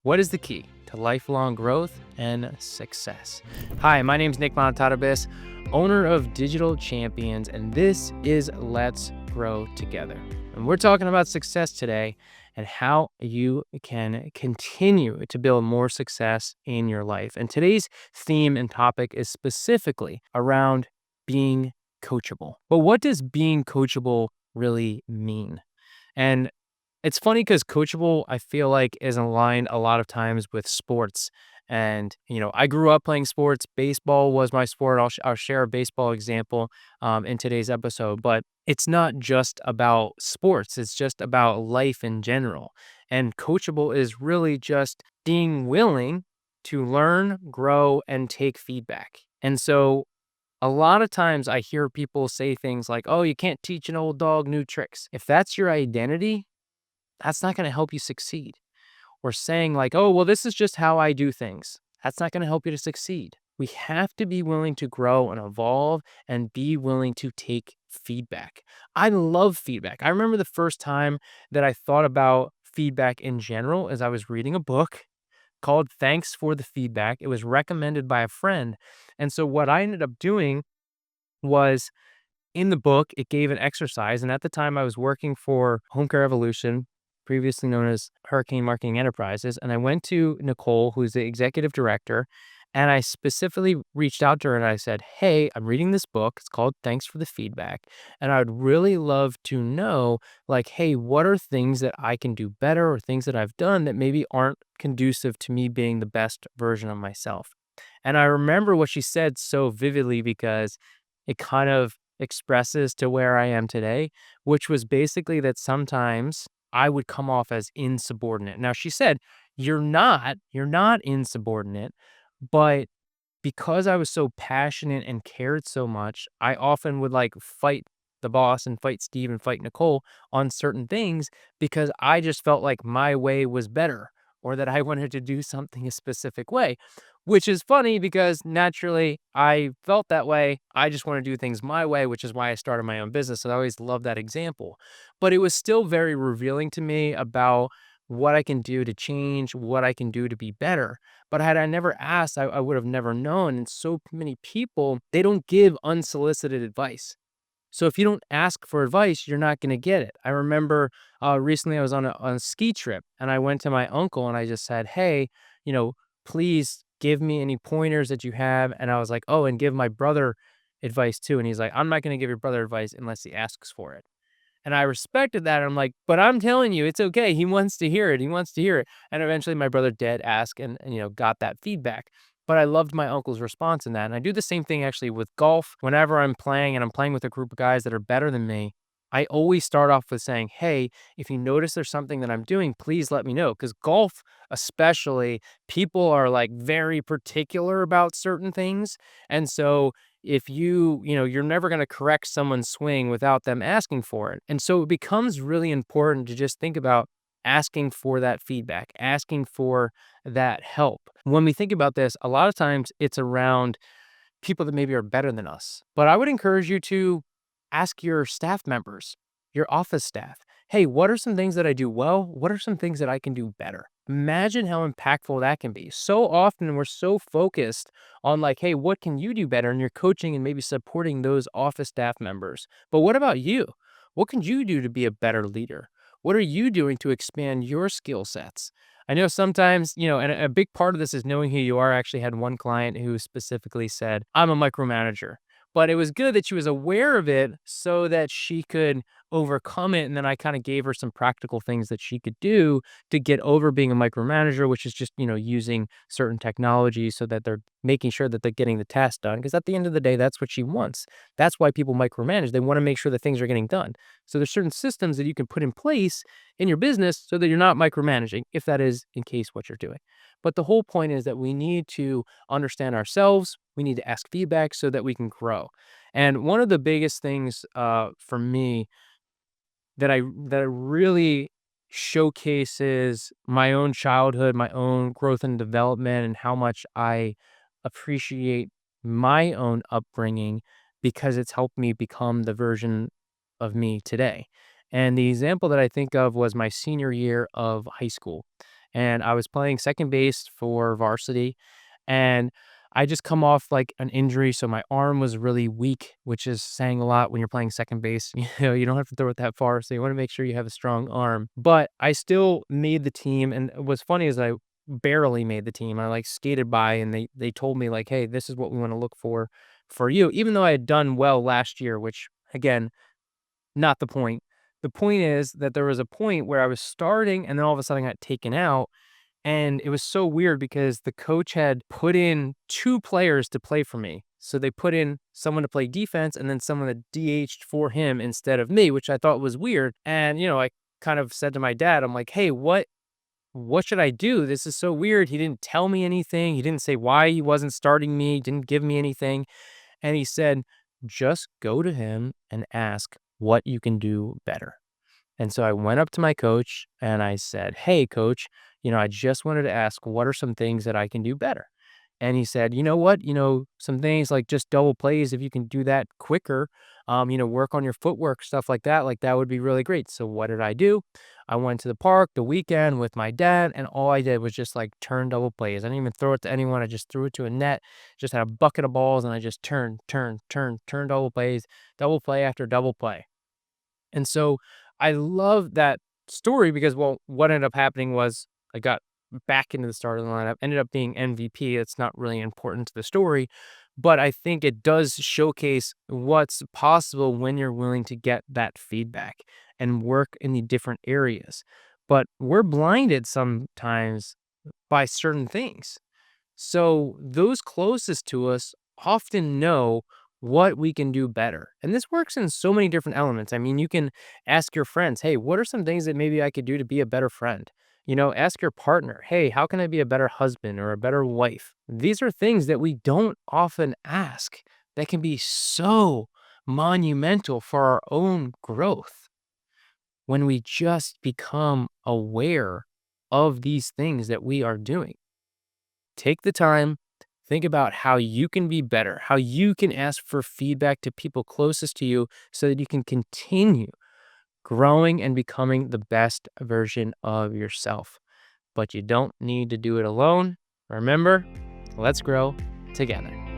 What is the key to lifelong growth and success? Hi, my name is Bonitatibus, owner of Digital Champions, and this is Let's Grow Together. And we're talking about success today and how you can continue to build more success in your life. And today's theme and topic is specifically around being coachable. But what does being coachable really mean? And it's funny because coachable, I feel like, is aligned a lot of times with sports. And, I grew up playing sports. Baseball was my sport. I'll share a baseball example in today's episode. But it's not just about sports, it's just about life in general. And coachable is really just being willing to learn, grow, and take feedback. And so a lot of times I hear people say things like, oh, you can't teach an old dog new tricks. If that's your identity, that's not going to help you succeed. Or saying like, oh, well, this is just how I do things. That's not going to help you to succeed. We have to be willing to grow and evolve and be willing to take feedback. I love feedback. I remember the first time that I thought about feedback in general as I was reading a book called Thanks for the Feedback. It was recommended by a friend. And so what I ended up doing was in the book, it gave an exercise. And at the time, I was working for Home Care Evolution, previously known as Hurricane Marketing Enterprises. And I went to Nicole, who's the executive director, and I specifically reached out to her and I said, hey, I'm reading this book. It's called Thanks for the Feedback. And I would really love to know, like, hey, what are things that I can do better or things that I've done that maybe aren't conducive to me being the best version of myself? And I remember what she said so vividly because it kind of expresses to where I am today, which was basically that sometimes I would come off as insubordinate. Now she said, you're not insubordinate, but because I was so passionate and cared so much, I often would like fight the boss and fight Steve and fight Nicole on certain things because I just felt like my way was better or that I wanted to do something a specific way, which is funny because naturally I felt that way. I just want to do things my way, which is why I started my own business. And I always love that example. But it was still very revealing to me about what I can do to change, what I can do to be better. But had I never asked, I would have never known. And so many people, they don't give unsolicited advice. So if you don't ask for advice, you're not going to get it. I remember recently I was on a ski trip and I went to my uncle and I just said, hey, please give me any pointers that you have. And I was like, oh, and give my brother advice too. And he's like, I'm not going to give your brother advice unless he asks for it. And I respected that. I'm like, but I'm telling you, it's okay. He wants to hear it. He wants to hear it. And eventually my brother did ask and got that feedback. But I loved my uncle's response in that. And I do the same thing actually with golf. Whenever I'm playing and I'm playing with a group of guys that are better than me, I always start off with saying, hey, if you notice there's something that I'm doing, please let me know. Because golf, especially, people are like very particular about certain things. And so if you're never going to correct someone's swing without them asking for it. And so it becomes really important to just think about asking for that feedback, asking for that help. When we think about this, a lot of times it's around people that maybe are better than us. But I would encourage you to ask your staff members, your office staff, hey, what are some things that I do well? What are some things that I can do better? Imagine how impactful that can be. So often we're so focused on like, hey, what can you do better? And you're coaching and maybe supporting those office staff members. But what about you? What can you do to be a better leader? What are you doing to expand your skill sets? I know sometimes, and a big part of this is knowing who you are. I actually had one client who specifically said, I'm a micromanager. But it was good that she was aware of it so that she could overcome it. And then I kind of gave her some practical things that she could do to get over being a micromanager, which is just, using certain technology so that they're making sure that they're getting the task done. Because at the end of the day, that's what she wants. That's why people micromanage. They want to make sure that things are getting done. So there's certain systems that you can put in place in your business so that you're not micromanaging, if that is in case what you're doing. But the whole point is that we need to understand ourselves. We need to ask feedback so that we can grow. And one of the biggest things for me that really showcases my own childhood, my own growth and development, and how much I appreciate my own upbringing because it's helped me become the version of me today. And the example that I think of was my senior year of high school. and I was playing second base for varsity, and I just come off like an injury, so my arm was really weak, which is saying a lot when you're playing second base. You don't have to throw it that far, so you want to make sure you have a strong arm. But I still made the team, and what's funny is I barely made the team. I like skated by, and they told me like, "Hey, this is what we want to look for you," even though I had done well last year, which again, not the point. The point is that there was a point where I was starting, and then all of a sudden I got taken out, and it was so weird because the coach had put in 2 players to play for me. So they put in someone to play defense and then someone that DH'd for him instead of me, which I thought was weird. And, I kind of said to my dad, I'm like, "Hey, what should I do? This is so weird." He didn't tell me anything. He didn't say why he wasn't starting me, didn't give me anything. And he said, "Just go to him and ask what you can do better." And so I went up to my coach and I said, "Hey, coach, I just wanted to ask, what are some things that I can do better?" And he said, "You know what? Some things like just double plays, if you can do that quicker, work on your footwork, stuff like that would be really great." So what did I do? I went to the park the weekend with my dad, and all I did was just like turn double plays. I didn't even throw it to anyone. I just threw it to a net, just had a bucket of balls, and I just turn double plays, double play after double play. And so I love that story because, well, what ended up happening was I got back into the starting lineup, ended up being MVP. It's not really important to the story, but I think it does showcase what's possible when you're willing to get that feedback and work in the different areas. But we're blinded sometimes by certain things. So those closest to us often know what we can do better. And this works in so many different elements. I mean, you can ask your friends, "Hey, what are some things that maybe I could do to be a better friend?" Ask your partner, "Hey, how can I be a better husband or a better wife?" These are things that we don't often ask that can be so monumental for our own growth when we just become aware of these things that we are doing. Take the time, think about how you can be better, how you can ask for feedback to people closest to you so that you can continue growing and becoming the best version of yourself. But you don't need to do it alone. Remember, let's grow together.